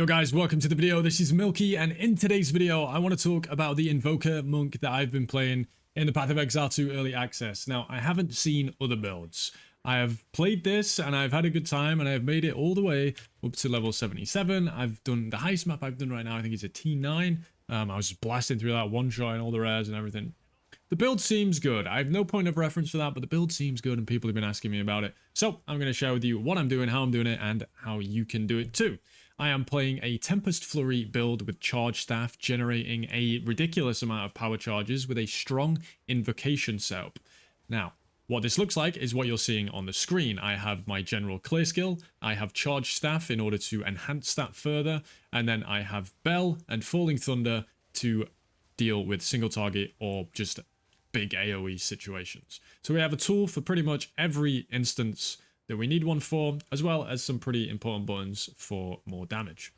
Yo guys, welcome to the video. This is Milky, and in today's video I want to talk about the Invoker monk that I've been playing in the Path of Exile 2 early access. Now, I haven't seen other builds. I have played this and I've had a good time and I've made it all the way up to level 77. I've done the highest map I've done right now. I think it's a T9. I was just blasting through that one shot and all the rares and everything. The build seems good. I have no point of reference for that, but the build seems good and people have been asking me about it. So I'm going to share with you what I'm doing, how I'm doing it, and how you can do it too. I am playing a Tempest Flurry build with charge staff, generating a ridiculous amount of power charges with a strong Invocation setup. Now, what this looks like is what you're seeing on the screen. I have my general clear skill, I have charge staff in order to enhance that further, and then I have Bell and Falling Thunder to deal with single target or just big AoE situations. So we have a tool for pretty much every instance that we need one for, as well as some pretty important buttons for more damage.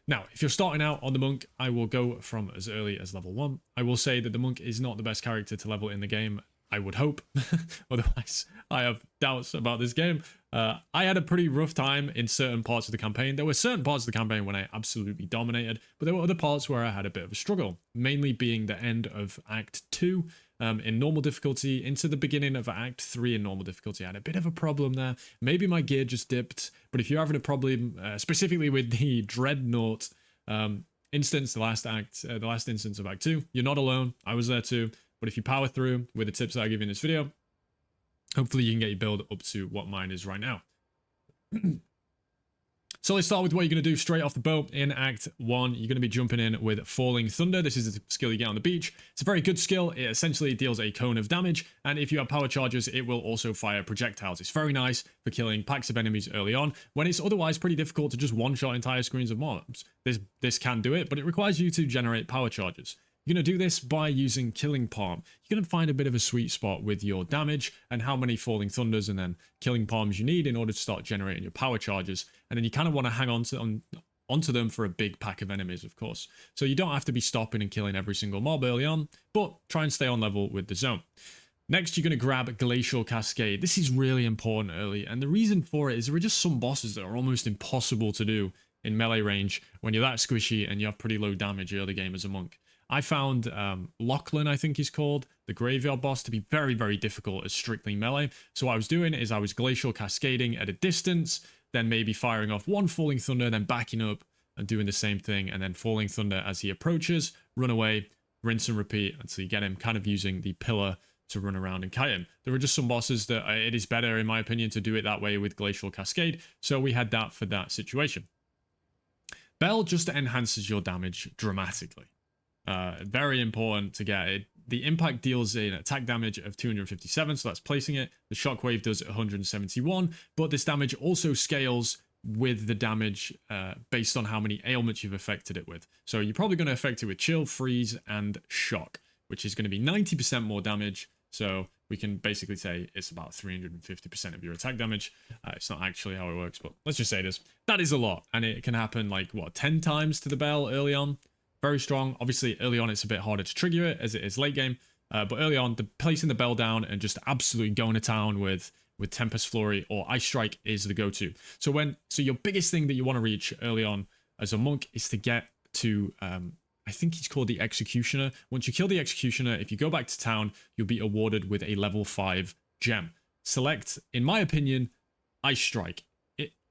Now, if you're starting out on the monk, I will go from as early as level 1. I will say that the monk is not the best character to level in the game, I would hope. Otherwise, I have doubts about this game. I had a pretty rough time in certain parts of the campaign. There were certain parts of the campaign when I absolutely dominated, but there were other parts where I had a bit of a struggle, mainly being the end of Act 2 in normal difficulty into the beginning of Act 3 in normal difficulty. I had a bit of a problem there. Maybe my gear just dipped, but if you're having a problem, specifically with the Dreadnought instance, the last instance of Act 2, you're not alone. I was there too. But if you power through with the tips that I give you in this video, hopefully you can get your build up to what mine is right now. So let's start with what you're going to do straight off the boat. In Act 1, you're going to be jumping in with Falling Thunder. This is the skill you get on the beach. It's a very good skill. It essentially deals a cone of damage, and if you have power charges, it will also fire projectiles. It's very nice for killing packs of enemies early on, when it's otherwise pretty difficult to just one-shot entire screens of mobs. This can do it, but it requires you to generate power charges. You're going to do this by using Killing Palm. You're going to find a bit of a sweet spot with your damage and how many Falling Thunders and then Killing Palms you need in order to start generating your power charges. And then you kind of want to hang onto them for a big pack of enemies, of course. So you don't have to be stopping and killing every single mob early on, but try and stay on level with the zone. Next, you're going to grab Glacial Cascade. This is really important early, and the reason for it is there are just some bosses that are almost impossible to do in melee range when you're that squishy and you have pretty low damage early game as a monk. I found Lachlan, I think he's called, the graveyard boss, to be very, very difficult as strictly melee. So what I was doing is I was Glacial Cascading at a distance, then maybe firing off one Falling Thunder, then backing up and doing the same thing, and then Falling Thunder as he approaches, run away, rinse and repeat until you get him kind of using the pillar to run around and kite him. There are just some bosses that it is better, in my opinion, to do it that way with Glacial Cascade, so we had that for that situation. Bell just enhances your damage dramatically. Very important to get it. The impact deals an attack damage of 257, so that's placing it. The shockwave does 171, but this damage also scales with the damage based on how many ailments you've affected it with. So you're probably going to affect it with chill, freeze, and shock, which is going to be 90% more damage. So we can basically say it's about 350% of your attack damage. It's not actually how it works, but let's just say this. That is a lot, and it can happen like, what, 10 times to the bell early on? Very strong. Obviously, early on, it's a bit harder to trigger it as it is late game. But early on, placing the bell down and just absolutely going to town with Tempest Flurry or Ice Strike is the go-to. So your biggest thing that you want to reach early on as a monk is to get to, I think he's called the Executioner. Once you kill the Executioner, if you go back to town, you'll be awarded with a level 5 gem. Select, in my opinion, Ice Strike.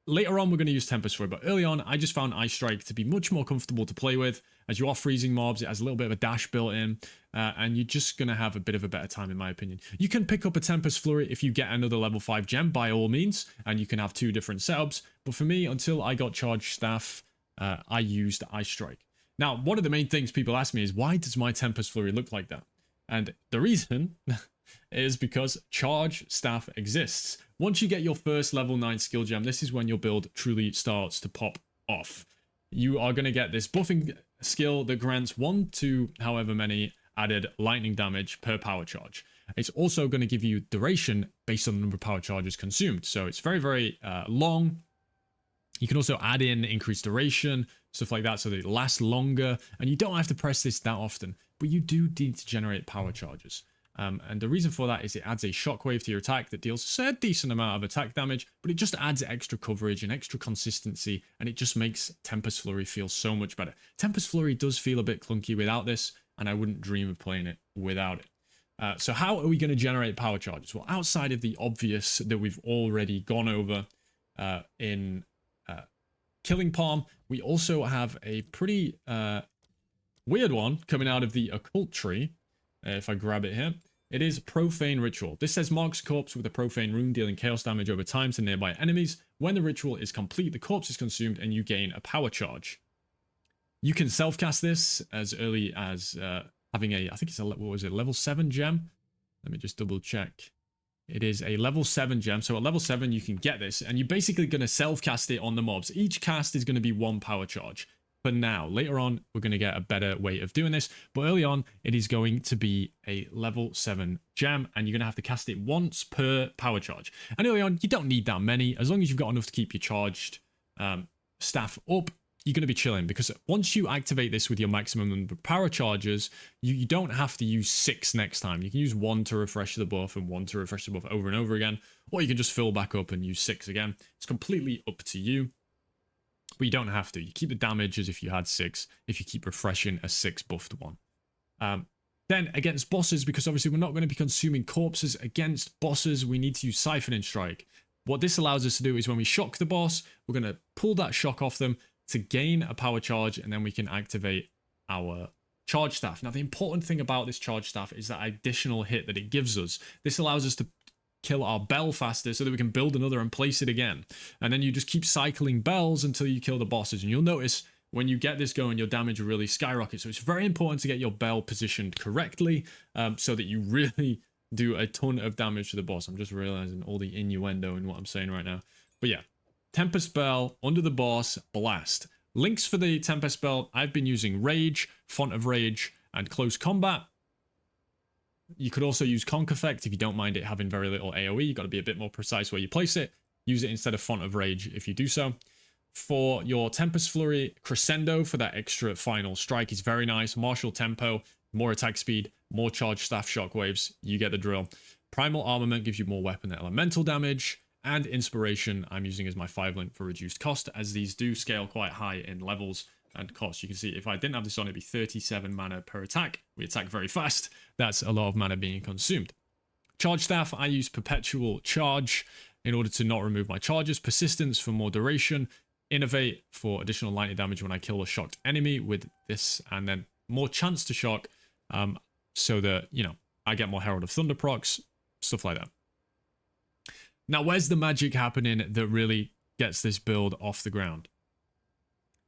Later on, we're going to use Tempest for it, but early on, I just found Ice Strike to be much more comfortable to play with. As you are freezing mobs, it has a little bit of a dash built in, and you're just going to have a bit of a better time, in my opinion. You can pick up a Tempest Flurry if you get another level 5 gem, by all means, and you can have 2 different setups. But for me, until I got Charge Staff, I used Ice Strike. Now, one of the main things people ask me is, why does my Tempest Flurry look like that? And the reason is because Charge Staff exists. Once you get your first level 9 skill gem, this is when your build truly starts to pop off. You are going to get this buffing skill that grants 1 to however many added lightning damage per power charge. It's also going to give you duration based on the number of power charges consumed. So it's very, very long. You can also add in increased duration, stuff like that, so that it lasts longer. And you don't have to press this that often, but you do need to generate power charges. And the reason for that is it adds a shockwave to your attack that deals a decent amount of attack damage, but it just adds extra coverage and extra consistency, and it just makes Tempest Flurry feel so much better. Tempest Flurry does feel a bit clunky without this, and I wouldn't dream of playing it without it. So how are we going to generate power charges? Well, outside of the obvious that we've already gone over in Killing Palm, we also have a pretty weird one coming out of the occult tree. If I grab it here, it is Profane Ritual. This says marks a corpse with a profane rune dealing chaos damage over time to nearby enemies. When the ritual is complete, the corpse is consumed and you gain a power charge. You can self-cast this as early as having a, I think it's a, what was it, level 7 gem? Let me just double check. It is a level 7 gem. So at level 7, you can get this, and you're basically going to self-cast it on the mobs. Each cast is going to be 1 power charge. For now, later on, we're going to get a better way of doing this. But early on, it is going to be a level 7 gem, and you're going to have to cast it once per power charge. And early on, you don't need that many. As long as you've got enough to keep your charged staff up, you're going to be chilling, because once you activate this with your maximum number of power charges, you don't have to use 6 next time. You can use 1 to refresh the buff and 1 to refresh the buff over and over again, or you can just fill back up and use 6 again. It's completely up to you, but you don't have to. You keep the damage as if you had 6, if you keep refreshing a 6 buffed one. Then against bosses, because obviously we're not going to be consuming corpses against bosses, we need to use Siphoning Strike. What this allows us to do is when we shock the boss, we're going to pull that shock off them to gain a power charge, and then we can activate our charge staff. Now, the important thing about this charge staff is that additional hit that it gives us. This allows us to kill our bell faster so that we can build another and place it again. And then you just keep cycling bells until you kill the bosses. And you'll notice when you get this going, your damage really skyrockets. So it's very important to get your bell positioned correctly so that you really do a ton of damage to the boss. I'm just realizing all the innuendo in what I'm saying right now. But yeah. Tempest Bell, under the boss, blast. Links for the Tempest Bell, I've been using Rage, Font of Rage, and Close Combat. You could also use Conk Effect if you don't mind it having very little AoE. You've got to be a bit more precise where you place it. Use it instead of Font of Rage if you do so. For your Tempest Flurry, Crescendo for that extra final strike is very nice. Martial Tempo, more attack speed, more charge staff shockwaves. You get the drill. Primal Armament gives you more weapon and elemental damage. And Inspiration, I'm using as my 5-link for reduced cost, as these do scale quite high in levels and cost. You can see if I didn't have this on, it'd be 37 mana per attack. We attack very fast. That's a lot of mana being consumed. Charge Staff, I use Perpetual Charge in order to not remove my charges. Persistence for more duration. Innovate for additional lightning damage when I kill a shocked enemy with this. And then more chance to shock so that, you know, I get more Herald of Thunder procs, stuff like that. Now, where's the magic happening that really gets this build off the ground?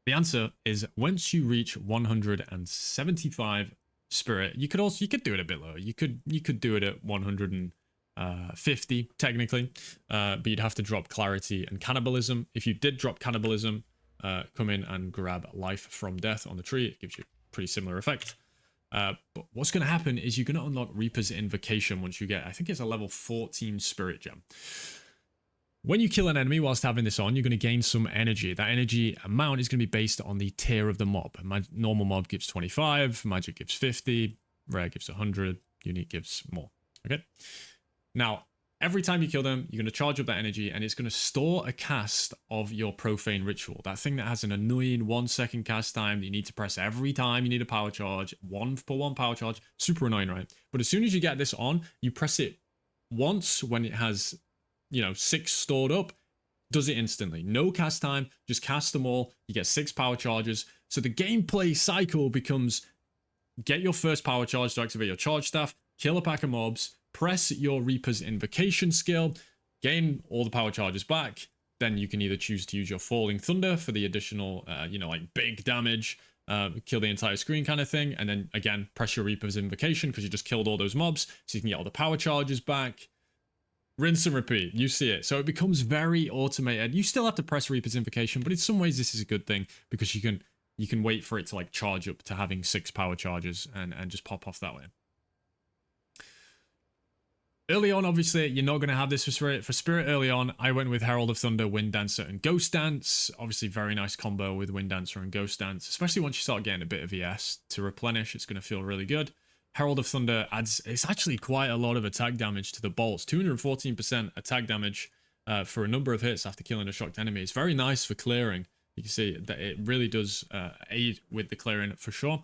The answer is once you reach 175 spirit, you could do it a bit lower. You could do it at 150 technically, but you'd have to drop clarity and cannibalism. If you did drop cannibalism, come in and grab life from death on the tree. It gives you a pretty similar effect. But what's going to happen is you're going to unlock Reaper's Invocation once you get, I think it's a level 14 Spirit Gem. When you kill an enemy whilst having this on, you're going to gain some energy. That energy amount is going to be based on the tier of the mob. Normal mob gives 25, magic gives 50, rare gives 100, unique gives more. Okay? Now, every time you kill them, you're going to charge up that energy, and it's going to store a cast of your Profane Ritual. That thing that has an annoying 1-second cast time that you need to press every time you need a power charge. 1 power charge. Super annoying, right? But as soon as you get this on, you press it once when it has, you know, 6 stored up. Does it instantly. No cast time. Just cast them all. You get 6 power charges. So the gameplay cycle becomes get your first power charge to activate your charge staff, kill a pack of mobs, press your Reaper's Invocation skill, gain all the power charges back. Then you can either choose to use your Falling Thunder for the additional, you know, like big damage, kill the entire screen kind of thing. And then again, press your Reaper's Invocation because you just killed all those mobs. So you can get all the power charges back. Rinse and repeat. You see it. So it becomes very automated. You still have to press Reaper's Invocation, but in some ways this is a good thing because you can wait for it to like charge up to having 6 power charges and just pop off that way. Early on, obviously, you're not going to have this for Spirit. For Spirit early on, I went with Herald of Thunder, Wind Dancer, and Ghost Dance. Obviously, very nice combo with Wind Dancer and Ghost Dance, especially once you start getting a bit of ES to replenish. It's going to feel really good. Herald of Thunder adds, it's actually quite a lot of attack damage to the bolts. 214% attack damage for a number of hits after killing a shocked enemy. It's very nice for clearing. You can see that it really does aid with the clearing for sure.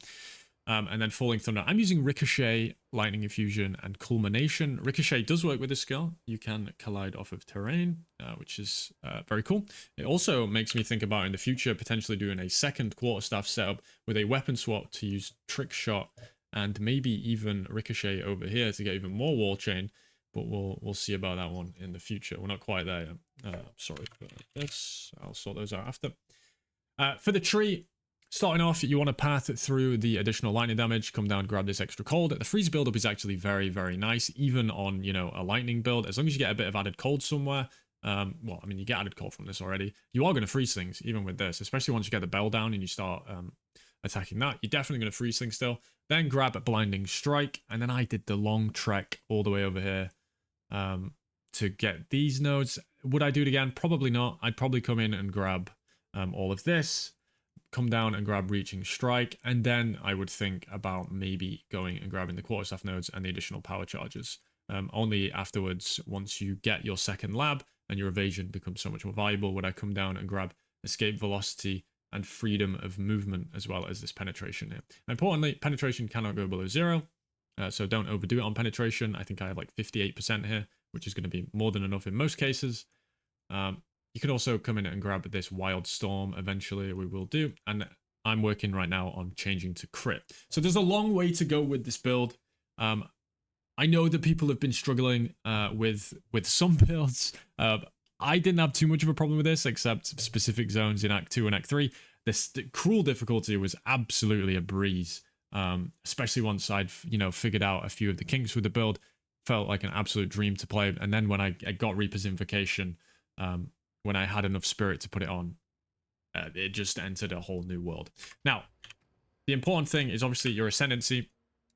And then Falling Thunder. I'm using Ricochet, Lightning Infusion, and Culmination. Ricochet does work with this skill. You can collide off of terrain, which is very cool. It also makes me think about in the future potentially doing a second Quarterstaff setup with a weapon swap to use Trick Shot and maybe even Ricochet over here to get even more Wall Chain. But we'll see about that one in the future. We're not quite there yet. Sorry for this. I'll sort those out after. For the tree, starting off, you want to path through the additional lightning damage, come down, grab this extra cold. The freeze build-up is actually very, very nice, even on, you know, a lightning build. As long as you get a bit of added cold somewhere, well, I mean, you get added cold from this already. You are going to freeze things, even with this, especially once you get the bell down and you start attacking that. You're definitely going to freeze things still. Then grab a Blinding Strike, and then I did the long trek all the way over here to get these nodes. Would I do it again? Probably not. I'd probably come in and grab all of this, come down and grab Reaching Strike, and then I would think about maybe going and grabbing the Quarterstaff nodes and the additional power charges. Only afterwards, once you get your second lab and your evasion becomes so much more valuable, would I come down and grab Escape Velocity and Freedom of Movement, as well as this Penetration here. And importantly, Penetration cannot go below 0, so don't overdo it on Penetration. I think I have like 58% here, which is going to be more than enough in most cases. You can also come in and grab this Wild Storm eventually, we will do. And I'm working right now on changing to crit. So there's a long way to go with this build. I know that people have been struggling with some builds. I didn't have too much of a problem with this, except specific zones in Act 2 and Act 3. The cruel difficulty was absolutely a breeze, especially once I'd, you know, figured out a few of the kinks with the build. Felt like an absolute dream to play. And then when I got Reaper's Invocation, when I had enough spirit to put it on, it just entered a whole new world. Now, the important thing is obviously your Ascendancy.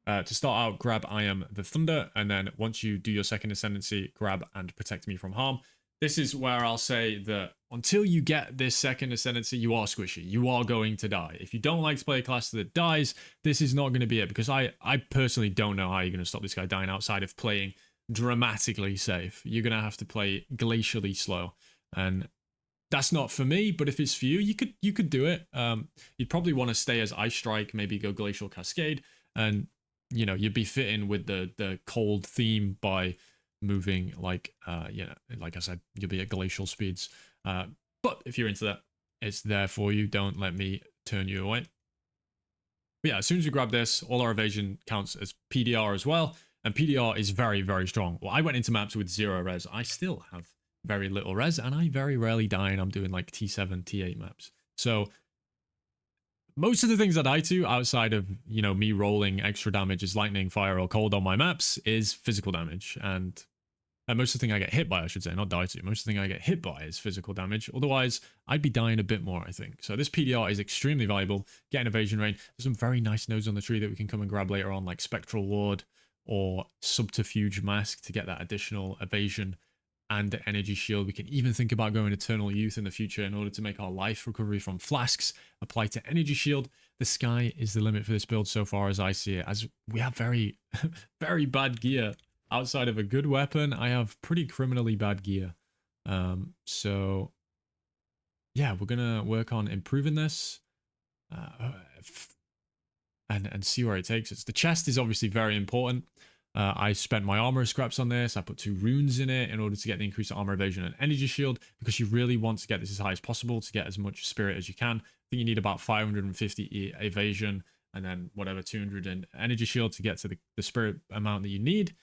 To start out, grab I Am the Thunder, and then once you do your second Ascendancy, grab and Protect Me from Harm. This is where I'll say that until you get this second Ascendancy, you are squishy. You are going to die. If you don't like to play a class that dies, this is not going to be it, because I personally don't know how you're going to stop this guy dying outside of playing dramatically safe. You're going to have to play glacially slow, and that's not for me, but if it's for you, you could do it. You'd probably want to stay as Ice Strike, maybe go Glacial Cascade, and you know, you'd be fitting with the cold theme by moving like you know, like I said, you'll be at glacial speeds. But if you're into that, it's there for you. Don't let me turn you away. But yeah, as soon as we grab this, all our evasion counts as PDR as well, and PDR is very, very strong. Well, I went into maps with 0 res. I still have very little res, and I very rarely die, and I'm doing like T7, T8 maps. So most of the things that I do outside of, you know, me rolling extra damage as lightning, fire, or cold on my maps is physical damage. And most of the thing I get hit by, I should say, not die to. Most of the thing I get hit by is physical damage. Otherwise, I'd be dying a bit more, I think. So this PDR is extremely valuable. Get an evasion range. There's some very nice nodes on the tree that we can come and grab later on, like Spectral Ward or Subterfuge Mask to get that additional evasion and the energy shield. We can even think about going Eternal Youth in the future in order to make our life recovery from flasks apply to energy shield. The sky is the limit for this build so far as I see it, as we have very, very bad gear. Outside of a good weapon, I have pretty criminally bad gear. So yeah, we're gonna work on improving this and see where it takes us. The chest is obviously very important. I spent my armor scraps on this. I put 2 runes in it in order to get the increased armor evasion and energy shield, because you really want to get this as high as possible to get as much spirit as you can. I think you need about 550 evasion and then whatever 200 in energy shield to get to the spirit amount that you need.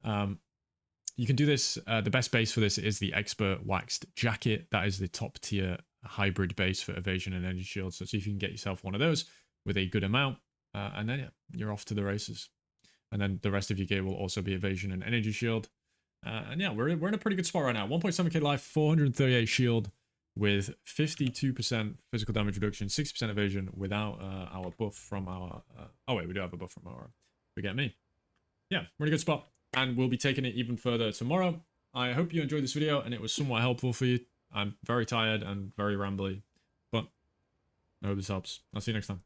You can do this. The best base for this is the Expert Waxed Jacket. That is the top tier hybrid base for evasion and energy shield. So see if you can get yourself one of those with a good amount, and then yeah, you're off to the races. And then the rest of your gear will also be evasion and energy shield. And yeah, we're in a pretty good spot right now. 1.7k life, 438 shield with 52% physical damage reduction, 60% evasion without our buff from our... oh wait, we do have a buff from our... Forget me. Yeah, we're in a good spot. And we'll be taking it even further tomorrow. I hope you enjoyed this video and it was somewhat helpful for you. I'm very tired and very rambly, but I hope this helps. I'll see you next time.